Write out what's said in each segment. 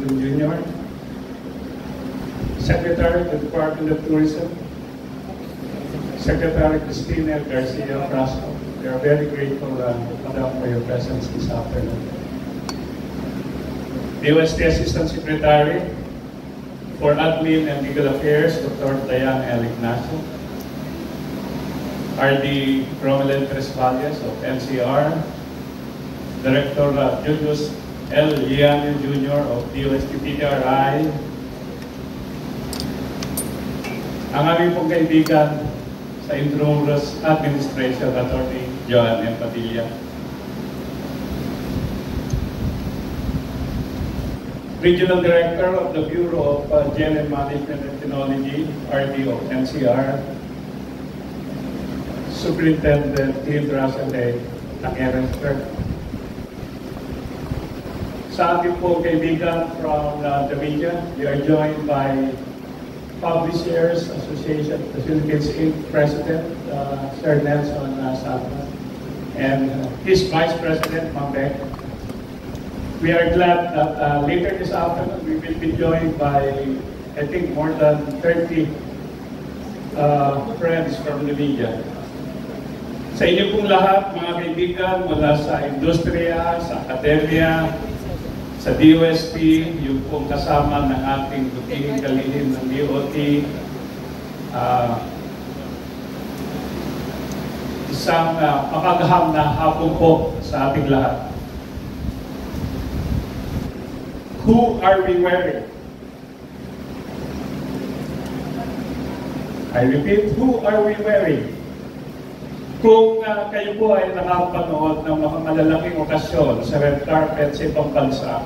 Jr., Secretary of the Department of Tourism, Secretary Cristina Garcia Frasco. We are very grateful, Madam, for your presence this afternoon. DOST Assistant Secretary for Admin and Legal Affairs, Dr. Diana L. Ignacio. RD Romelin Tresvalles of NCR. Director Julius L. Liano Jr. of DOST PTRI. Ang aming pong kaibigan sa Intramuros Administration, Attorney Joan M. Padilla. Regional Director of the Bureau of GNM Management and Technology, RD of NCR. Superintendent Tim Rasalay ng Ehrenberg. Sa ating po kaibigan from the media, we are joined by Publishers Association of the Philippines Inc. President, Sir Nelson Salva, and his Vice President, Ma'am Beck. We are glad that later this afternoon we will be joined by, I think, more than 30 friends from the media. Sa inyo pong lahat, mga kaibigan, mula sa industriya, sa akademya, sa DOST, yung pong kasama ng ating duking kalihim ng DOT, isang mapagaham na hapon po sa ating lahat. Who are we wearing? I repeat, who are we wearing? Kung kayo po ay nakapanood ng mga malalaking okasyon sa red carpet sa ibang bansa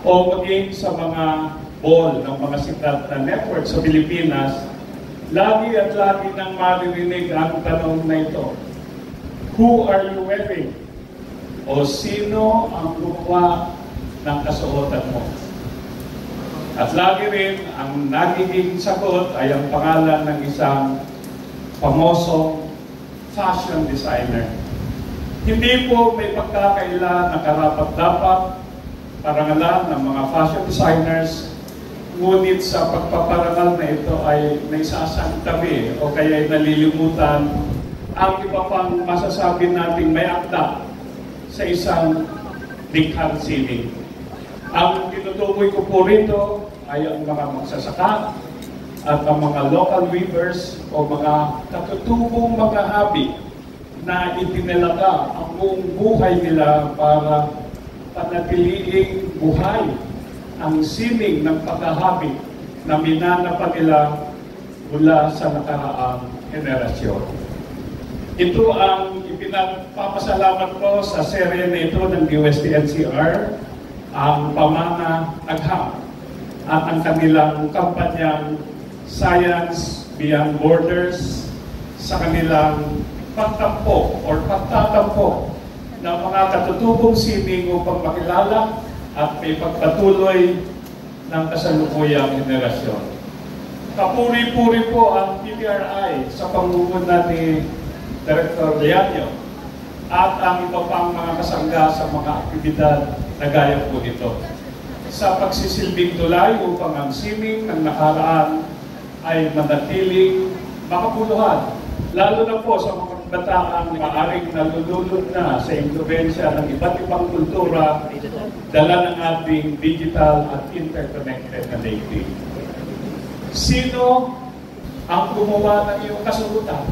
o maging sa mga ball ng mga sikat na network sa Pilipinas, lagi at lagi nang maririnig ang tanong na ito. Who are you wearing? O sino ang gumawa ng kasuotan mo? At lagi rin ang nagiging sagot ay ang pangalan ng isang pamosong fashion designer. Hindi po may pagkakaila na karapat-dapat parangalan ng mga fashion designers, ngunit sa pagpaparangal na ito ay may sasantabi o kaya ay nalilimutan ang iba pang masasabi nating may akda sa isang likhang sining. Ang tinutukoy ko po rito ay ang mga magsasaka at ang mga local weavers o mga katutubong mga habi na itinalaga ang buong buhay nila para panatiliing buhay ang sining ng paghahabi na minana nila mula sa nakaraang henerasyon. Ito ang ipinagpapasalamat ko sa serye na ito ng DOST NCR, ang Pamana Agham at ang kanilang kampanyang Science Beyond Borders sa kanilang pagtampo or pagtatampo ng mga katutubong sining upang makilala at may pagpatuloy ng kasalukuyang henerasyon. Kapuri-puri po ang PTRI sa pangunguna ni Director Liano at ang iba pang mga kasangga sa mga aktibidad na gaya po ito sa pagsisilbing tulay upang ang sining ng nakaraan ay manatiling makapuluhan, lalo na po sa mga bataang maaaring nalulunod na sa impluwensya ng iba't ibang kultura dala ng ating digital at interconnected na daigdig. Sino ang gumawa ng iyong kasagutan?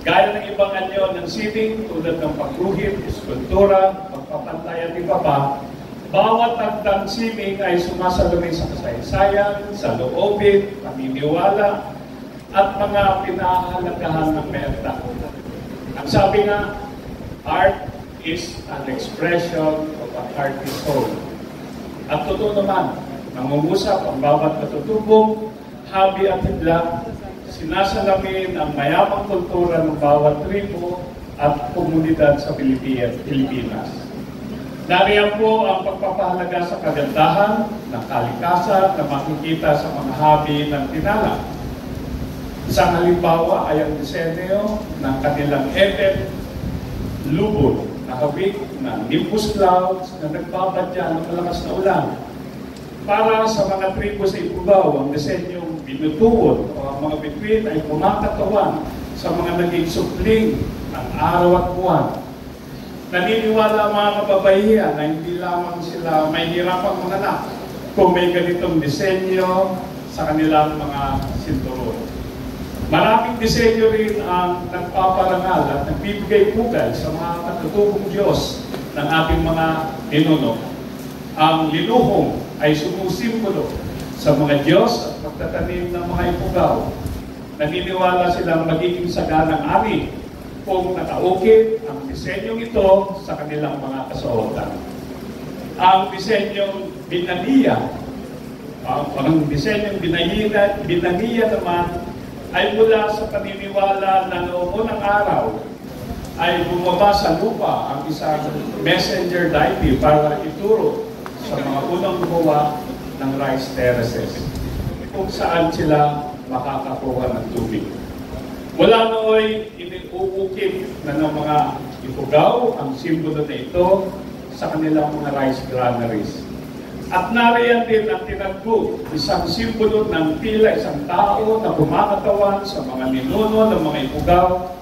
Gaya ng ibang anyo ng sining tulad ng pagguhit, eskultura, pagpapantay at iba pa, bawat tagdang sining ay sumasalamin sa kasaysayan, sa loobin, paniniwala, at mga pinahahalagahan ng merda. Ang sabi nga, art is an expression of an artist's soul. At totoo naman, nangungusap ang bawat katutubong, habi at hidla, sinasalamin ang mayamang kultura ng bawat tribo at komunidad sa Pilipinas. Nariyan po ang pagpapahalaga sa kagandahan ng kalikasan na makikita sa mga habi ng tinala. Isang halimbawa ay ang disenyo ng kanilang lubon na nakakawik ng nimbus clouds na nagbabadya ng malakas na ulan. Para sa mga tribo sa Ifugao, ang disenyong binutuon o ang mga bituin ay kumakatawan sa mga naging supling ng araw at buwan. Naniniwala ang mga kababaihan na hindi lamang sila may hirapang manganak kung may ganitong disenyo sa kanilang mga sinturon. Maraming disenyo rin ang nagpaparangal at nagbibigay pugay sa mga katutubong Diyos ng ating mga ninuno. Ang linuhong ay sumusimbolo sa mga Diyos at magtatanim ng mga Ifugao. Naniniwala silang magiging saganang ari kung nakaukit ang disenyong ito sa kanilang mga kasuotan. Ang disenyong binaniya, ang disenyong binaniya naman ay mula sa paniniwala na noong unang araw ay bumaba sa lupa ang isang messenger deity para ituro sa mga unang gumawa ng rice terraces kung saan sila makakakuha ng tubig. Mula nooy iniuukit na ng mga Ifugao ang simbolo na ito sa kanilang mga rice granaries. At nariyan din ang tinagpo, isang simbolo ng tila isang tao na kumakatawan sa mga ninuno ng mga Ifugao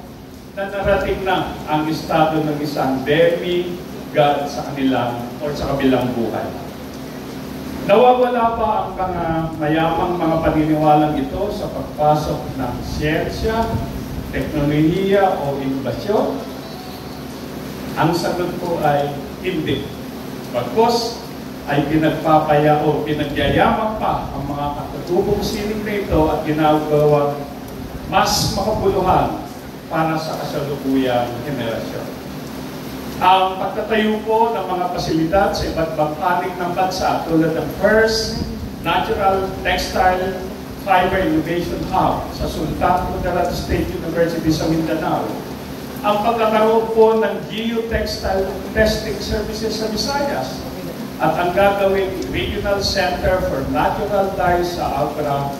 na narating na ang estado ng isang demi-god sa kanilang o sa kabilang buhay. Nawawala pa ang mga mayamang mga paniniwalang ito sa pagpasok ng siyensya, teknolohiya o inobasyon? Ang sagot po ay hindi. Bagkus ay pinagpapaya o pinagyayaman pa ang mga katutubong sining na ito at ginagawang mas makabuluhan para sa kasalukuyang henerasyon. Ang pagtatayo po ng mga pasilidad sa iba't ibang panig ng bansa tulad ng First Natural Textile Fiber Innovation Hub sa Sultan Kudarat State University sa Mindanao. Ang pagkakaroon po ng Geotextile Testing Services sa Visayas at ang gagawing Regional Center for Natural Dyes sa Alcra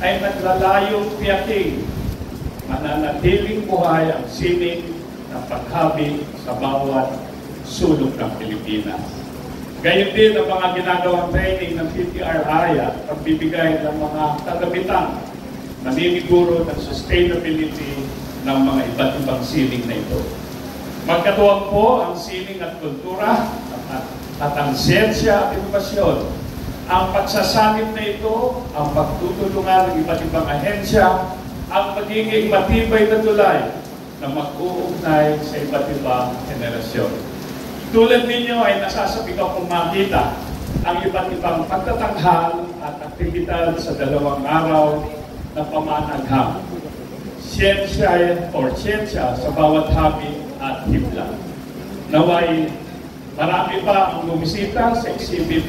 ay naglalayong tiyaking mananatiling buhay ang sining ng paghabi sa bawat sulok ng Pilipinas. Gayon din ang mga ginagawang training ng PTRI at pagbibigay ng mga kagamitan na niniguro ng sustainability ng mga iba't ibang sining na ito. Magkatuwang po ang sining at kultura at ang siyensya at inobasyon. Ang pagsasanib na ito, ang pagtutulungan ng iba't ibang ahensya, ang magiging matibay na tulay na mag-uugnay sa iba't ibang henerasyon. Tulad ninyo ay nasasabi ko kung makita ang iba't ibang pagtatanghal at aktibidad sa 2 araw na pamanaghang. Siyensya sa bawat habi at hibla. Naway, marami pa ang bumisita sa exhibit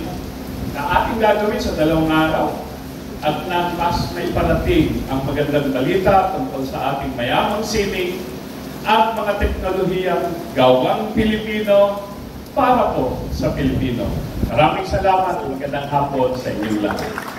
na ating gagawin sa 2 araw at na mas may parating ang magandang balita tungkol sa ating mayamang sining at mga teknolohiyang gawang Pilipino para po sa Pilipino. Maraming salamat at magandang hapon sa inyong lahat.